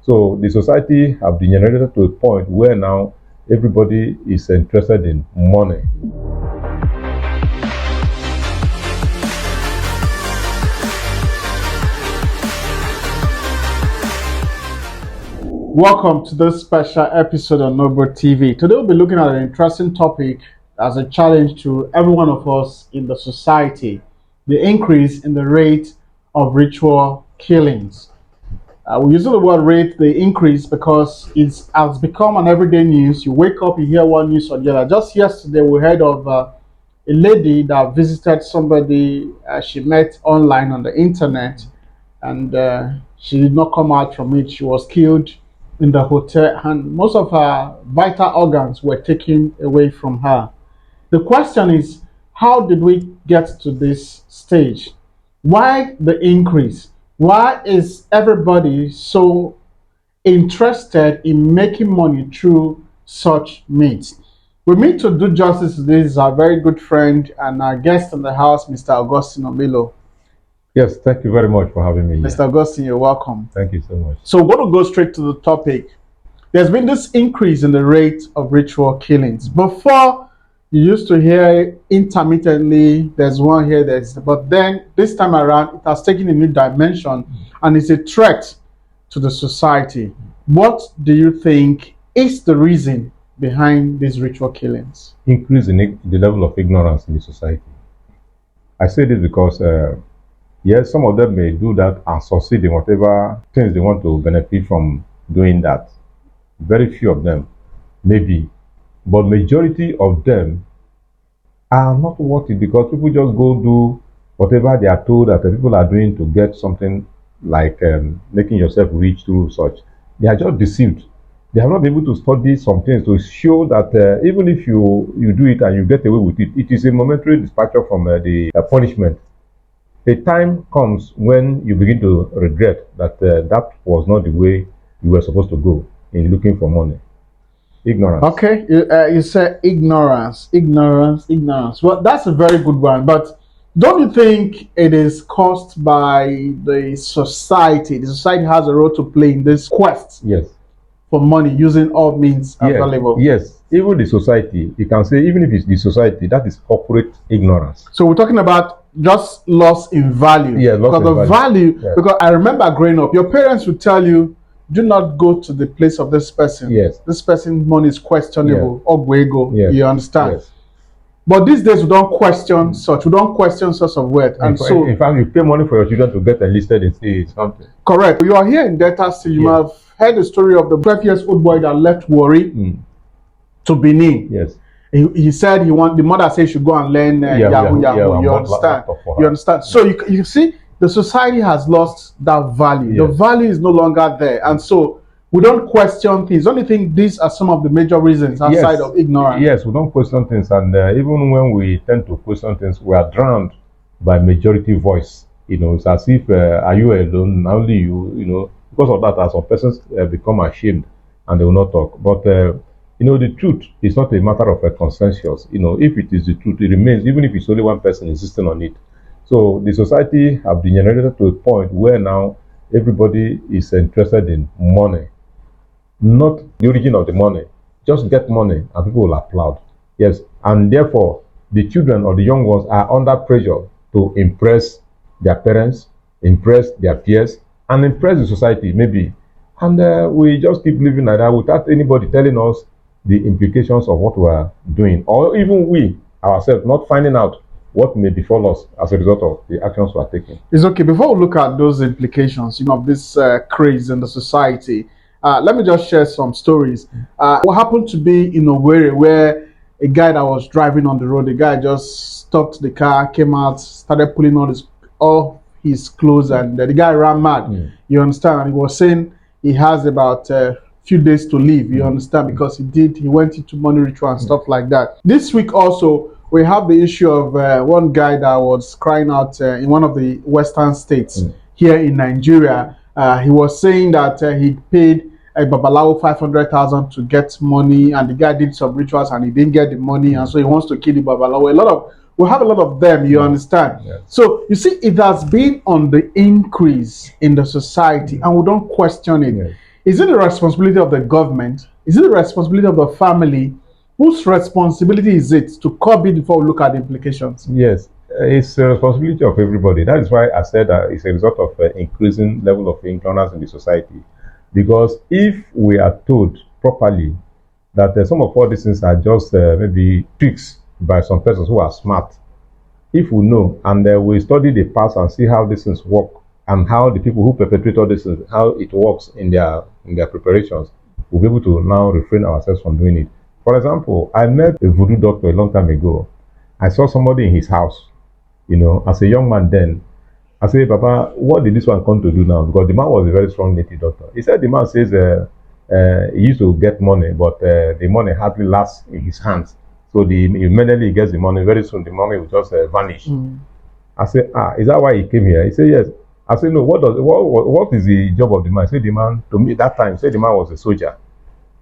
So the society have degenerated to a point where now everybody is interested in money. Welcome to this special episode on Noble TV. Today we'll be looking at an interesting topic as a challenge to every one of us in the society: the increase in the rate of ritual killings. We use the word rate, the increase, because it has become an everyday news. You wake up, you hear one news or the other. Just yesterday, we heard of a lady that visited somebody she met online on the internet, and she did not come out from it. She was killed in the hotel, and most of her vital organs were taken away from her. The question is, how did we get to this stage? Why the increase? Why is everybody so interested in making money through such means? We meet to do justice to this is our very good friend and our guest in the house, Mr. Augustine Omilo. Yes, thank you very much for having me here. Mr. Augustine, you're welcome. Thank you so much. So we're going to go straight to the topic. There's been this increase in the rate of ritual killings. Before, you used to hear intermittently, there's one here, but then this time around, it has taken a new dimension and it's a threat to the society. What do you think is the reason behind these ritual killings? Increase in the level of ignorance in the society. I say this because yes, some of them may do that and succeed in whatever things they want to benefit from doing that. Very few of them, maybe, but majority of them are not worth it because people just go do whatever they are told that the people are doing to get something like making yourself rich through such. They are just deceived. They have not been able to study some things to show that even if you do it and you get away with it, it is a momentary departure from the punishment. A time comes when you begin to regret that that was not the way you were supposed to go in looking for money. Ignorance. Okay, you said ignorance. Well, that's a very good one, but don't you think it is caused by the society? The society has a role to play in this quest Yes. for money using all means available. Yes, even the society, you can say, even if it's the society, that is corporate ignorance. So we're talking about just loss in value. Yeah, loss because in the value. value. Because I remember growing up, your parents would tell you, do not go to the place of this person. Yes. This person's money is questionable. Ogwego. Yes. You understand? Yes. But these days we don't question such. We don't question source of wealth. And so, in fact, you pay money for your children to get enlisted in something. correct. You are here in Delta State. You have heard the story of the 12-year-old boy that left Warri to Benin. Yes. He said the mother said he should go and learn Yahoo. You understand? You understand? So you see, the society has lost that value. The value is no longer there, and so we don't question things. Only think these are some of the major reasons outside of ignorance. Yes, we don't question things, and even when we tend to question things, we are drowned by majority voice. You know, it's as if are you alone? Only you. You know, because of that, as some persons become ashamed and they will not talk. But you know, the truth is not a matter of a consensus. You know, if it is the truth, it remains, even if it's only one person insisting on it. So the society have degenerated to a point where now everybody is interested in money, not the origin of the money. Just get money and people will applaud. Yes, and therefore the children or the young ones are under pressure to impress their parents, impress their peers, and impress the society maybe. And we just keep living like that without anybody telling us the implications of what we are doing, or even we ourselves not finding out what may befall us as a result of the actions we are taking. It's okay. Before we look at those implications, of this craze in the society, let me just share some stories. What happened to be in Owerri, where a guy that was driving on the road, the guy just stopped the car, came out, started pulling on all his clothes, and the guy ran mad. You understand? And he was saying he has about few days to live. You understand? Because he went into money ritual and stuff like that. This week also, we have the issue of one guy that was crying out in one of the western states here in Nigeria. He was saying that he paid a Babalawo 500,000 to get money, and the guy did some rituals and he didn't get the money, and so he wants to kill the Babalawo. We have a lot of them, you understand? So you see, it has been on the increase in the society, and we don't question it. Is it the responsibility of the government? Is it the responsibility of the family? Whose responsibility is it to curb it before we look at the implications? Yes, it's a responsibility of everybody. That is why I said it's a result of increasing level of ignorance in the society. Because if we are told properly that some of all these things are just maybe tricks by some persons who are smart, if we know and we study the past and see how these things work and how the people who perpetrate all these things, how it works in their preparations, we'll be able to now refrain ourselves from doing it. For example, I met a voodoo doctor a long time ago. I saw somebody in his house, as a young man then. I said, Papa, what did this one come to do now? Because the man was a very strong native doctor. He said the man says he used to get money, but the money hardly lasts in his hands. So immediately he gets the money, very soon the money will just vanish. I said, is that why he came here? He said, yes. I said, no, what is the job of the man? He said, the man, to me that time, said the man was a soldier.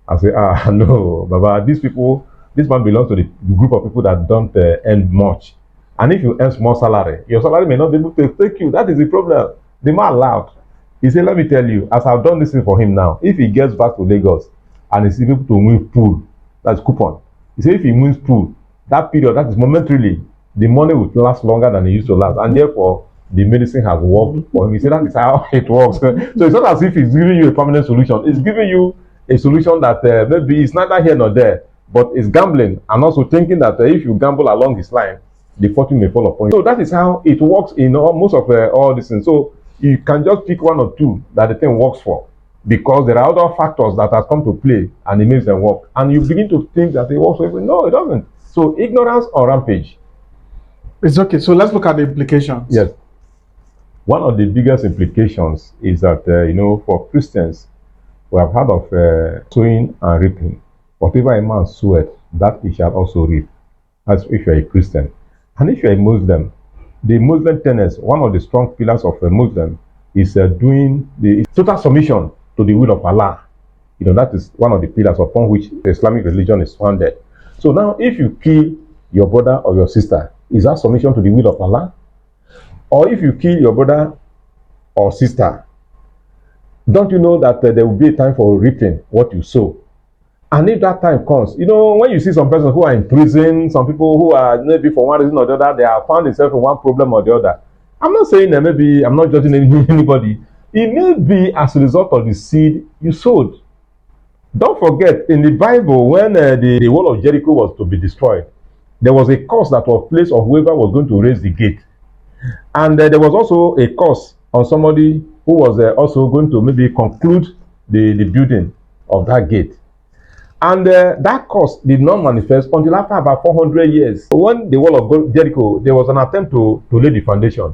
I said, no, Baba, this man belongs to the group of people that don't earn much. And if you earn small salary, your salary may not be able to take you. That is the problem. The man laughed. He said, let me tell you, as I've done this thing for him now, if he gets back to Lagos and he's able to win pool, that's coupon. He said, if he wins pool, that period, that is momentarily, the money will last longer than it used to last. And therefore, the medicine has worked for him. He said, that is how it works. So it's not as if he's giving you a permanent solution. It's giving you a solution that maybe it's neither here nor there, but it's gambling and also thinking that if you gamble along this line, the fortune may fall upon you. So that is how it works in most of all these things. So you can just pick one or two that the thing works for, because there are other factors that have come to play and it makes them work. And you begin to think that it works for everyone. No, it doesn't. So ignorance or rampage. It's okay. So let's look at the implications. Yes. One of the biggest implications is that, for Christians, we have heard of sowing and reaping. Whatever a man soweth, that he shall also reap. That's if you're a Christian. And if you're a Muslim, the Muslim tenets, one of the strong pillars of a Muslim is doing the total submission to the will of Allah. That is one of the pillars upon which the Islamic religion is founded. So now, if you kill your brother or your sister, is that submission to the will of Allah? Or if you kill your brother or sister, don't you know that there will be a time for reaping what you sow? And if that time comes, when you see some persons who are in prison, some people who are maybe for one reason or the other, they have found themselves in one problem or the other. I'm not saying that maybe, I'm not judging anybody. It may be as a result of the seed you sowed. Don't forget, in the Bible, when the wall of Jericho was to be destroyed, there was a curse that was placed on whoever was going to raise the gate. And there was also a curse on somebody who was also going to maybe conclude the building of that gate. And that curse did not manifest until after about 400 years. When the wall of Jericho, there was an attempt to lay the foundation,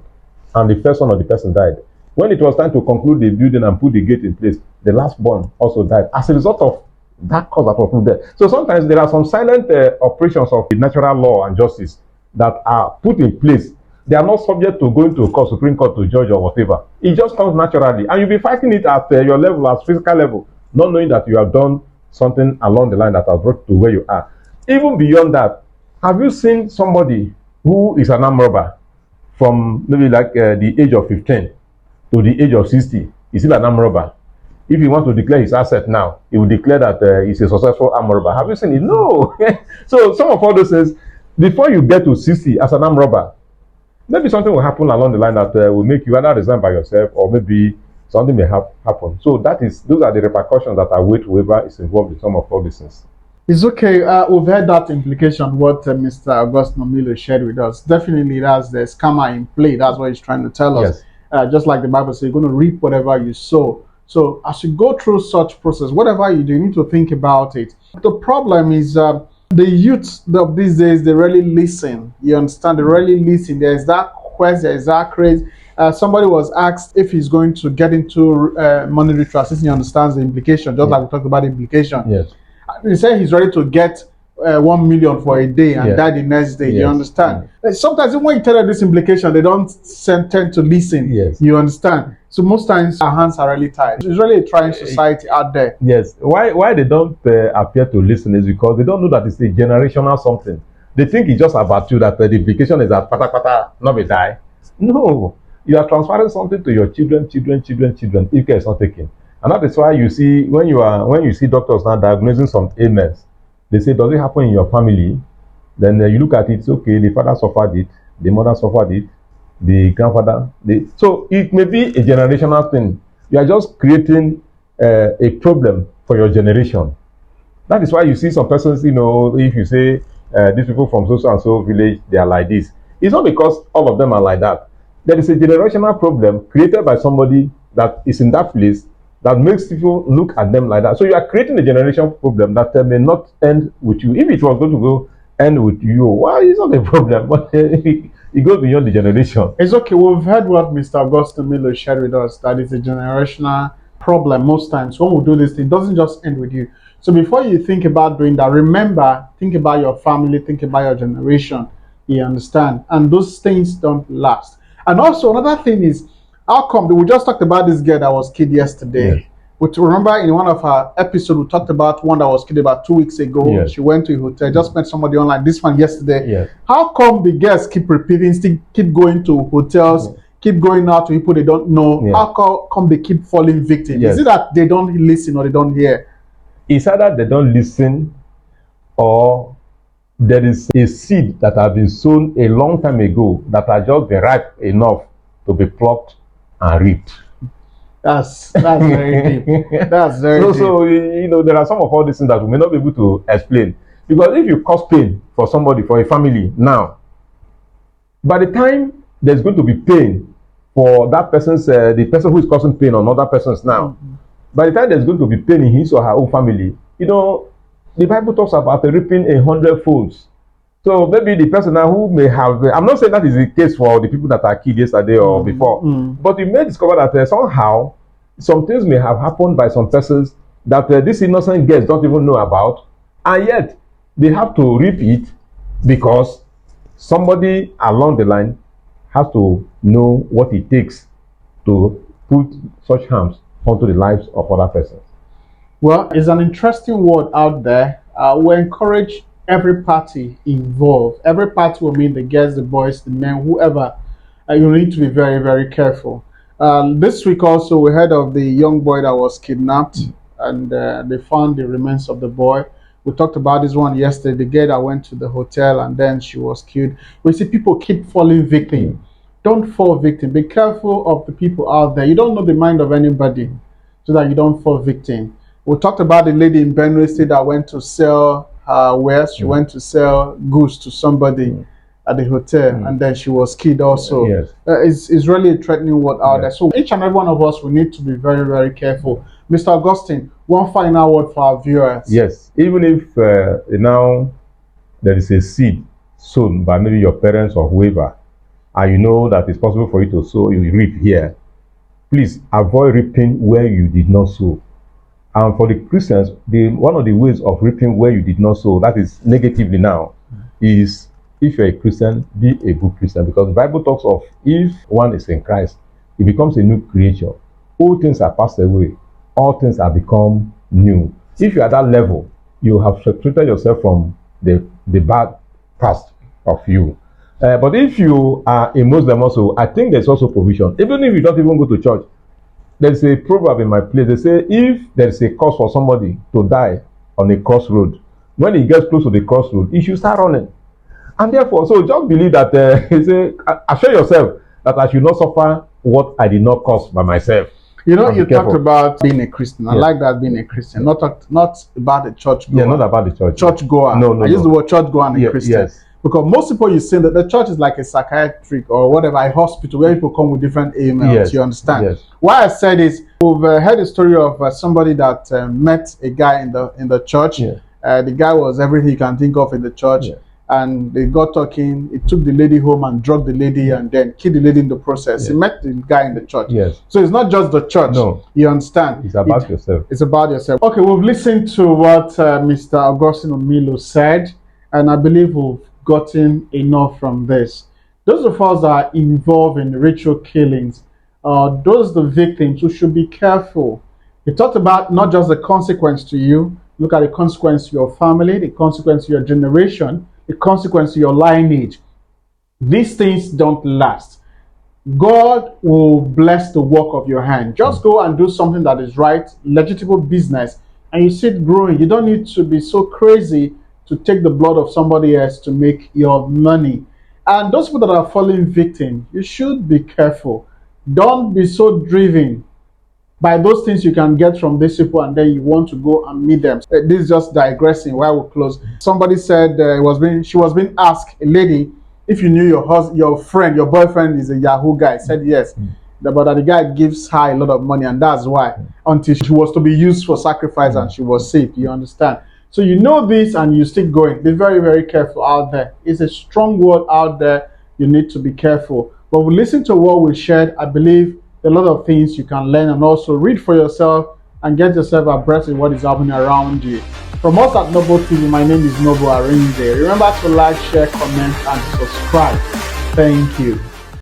and the first son of the person died. When it was time to conclude the building and put the gate in place, the last born also died as a result of that cause that was put there. So sometimes there are some silent operations of the natural law and justice that are put in place. They are not subject to going to a court, Supreme Court to judge or whatever. It just comes naturally. And you'll be fighting it at your level, as physical level, not knowing that you have done something along the line that has brought to where you are. Even beyond that, have you seen somebody who is an armed robber from maybe like the age of 15 to the age of 60? Is still an armed robber. If he wants to declare his asset now, he will declare that he's a successful armed robber. Have you seen it? No. So some of all those things, before you get to 60 as an armed robber, maybe something will happen along the line that will make you either resign by yourself, or maybe something may happen. So those are the repercussions that await whoever is involved in some of all these things. It's okay. We've heard that implication, what Mr. Augustine Omilo shared with us. Definitely, that's the scammer in play. That's what he's trying to tell us. Yes. Just like the Bible says, you're going to reap whatever you sow. So as you go through such process, whatever you do, you need to think about it. The problem is the youth of these days, they really listen. You understand? They really listen. There's that quest, there's that craze. Somebody was asked if he's going to get into monetary transactions. He understands the implication, just like we talked about the implication. Yes. He said he's ready to get 1 million for a day and die the next day. Yes. You understand? Sometimes even when you tell them this implication, they don't tend to listen. Yes. You understand? So most times our hands are really tied. It's really a trying society out there. Yes. Why they don't appear to listen is because they don't know that it's a generational something. They think it's just about you, that the implication is that pata not be die. No. You are transferring something to your children, if care is not taken. And that is why you see when you see doctors now diagnosing some ailments, they say, does it happen in your family? Then you look at it, it's okay, the father suffered it, the mother suffered it, the grandfather. So it may be a generational thing. You are just creating a problem for your generation. That is why you see some persons, if you say these people from so and so village, they are like this. It's not because all of them are like that. There is a generational problem created by somebody that is in that place that makes people look at them like that. So you are creating a generational problem that may not end with you. If it was going to go end with you, well, it's not a problem, but it goes beyond the generation. It's okay. We've heard what Mr. Augustine Milo shared with us, that it's a generational problem most times. When we do this, it doesn't just end with you. So before you think about doing that, remember, think about your family, think about your generation. You understand? And those things don't last. And also, another thing is, how come we just talked about this girl that was killed yesterday? Yes. Which, remember in one of our episodes, we talked about one that was killed about 2 weeks ago. Yes. She went to a hotel, just met somebody online. This one yesterday. Yes. How come the girls keep repeating, still keep going to hotels, keep going out to people they don't know? Yeah. How come they keep falling victim? Yes. Is it that they don't listen or they don't hear? It's either they don't listen or there is a seed that has been sown a long time ago that has just been ripe enough to be plucked and reaped. That's very deep. That's very deep. So there are some of all these things that we may not be able to explain. Because if you cause pain for somebody, for a family now, by the time there's going to be pain for that person's, the person who is causing pain on other persons now, by the time there's going to be pain in his or her own family, the Bible talks about reaping 100 folds. So maybe the person now who may have, I'm not saying that is the case for the people that are killed yesterday or before, but you may discover that somehow some things may have happened by some persons that these innocent girls don't even know about, and yet they have to reap it because somebody along the line has to know what it takes to put such harms onto the lives of other persons. Well, it's an interesting word out there. We encourage every party involved. Every party will mean the girls, the boys, the men, whoever. You need to be very, very careful. This week also we heard of the young boy that was kidnapped, and they found the remains of the boy. We talked about this one yesterday, the girl that went to the hotel and then she was killed. We see people keep falling victim. Don't fall victim. Be careful of the people out there. You don't know the mind of anybody, so that you don't fall victim. We talked about the lady in Benue State that went to sell her wares. She went to sell goods to somebody at the hotel, and then she was killed also. Yes. It's really a threatening word out there. So each and every one of us, we need to be very, very careful. Mr. Augustine, one final word for our viewers. Yes. Even if now there is a seed sown by maybe your parents or whoever, and you know that it's possible for you to sow, you reap here, please avoid reaping where you did not sow. And for the Christians, one of the ways of reaping where you did not sow, that is negatively now, is if you're a Christian, be a good Christian. Because the Bible talks of if one is in Christ, he becomes a new creature. All things are passed away. All things have become new. If you're at that level, you have separated yourself from the bad past of you. But if you are a Muslim also, I think there's also provision. Even if you don't even go to church, there's a proverb in my place. They say, if there's a cause for somebody to die on a crossroad, when he gets close to the crossroad, he should start running. And therefore, so just believe that, assure yourself that I should not suffer what I did not cause by myself. You talked about being a Christian. I like that, being a Christian. Not about the church goer. Yeah, not about the church. Church goer. No. I use the word church goer and a Christian. Yes. Because most people, you say that the church is like a psychiatric or whatever, a hospital where people come with different ailments. Yes. You understand? Yes. Why I said is, we've heard a story of somebody that met a guy in the church. Yeah. The guy was everything you can think of in the church. Yeah. And they got talking. He took the lady home and drugged the lady and then killed the lady in the process. Yes. He met the guy in the church. Yes. So it's not just the church. No. You understand? It's about yourself. It's about yourself. Okay, we've listened to what Mr. Augustine Milo said, and I believe we've gotten enough from this. Those of us that are involved in ritual killings, those the victims who should be careful. He talked about not just the consequence to you, look at the consequence to your family, the consequence to your generation, the consequence to your lineage. These things don't last. God will bless the work of your hand. Just go and do something that is right, legitimate business, and you see it growing. You don't need to be so crazy to take the blood of somebody else to make your money. And those people that are falling victim, you should be careful. Don't be so driven by those things you can get from these people, and then you want to go and meet them. This is just digressing while we close. Somebody said she was being asked, a lady, if you knew your husband, your friend, your boyfriend is a Yahoo guy. Said yes, but the guy gives her a lot of money, and that's why, until she was to be used for sacrifice and she was saved. You understand? So you know this and you still going. Be very, very careful out there. It's a strong word out there. You need to be careful. But we listen to what we shared. I believe a lot of things you can learn and also read for yourself and get yourself abreast of what is happening around you. From us at Noble TV, my name is Noble Arinze. Remember to like, share, comment, and subscribe. Thank you.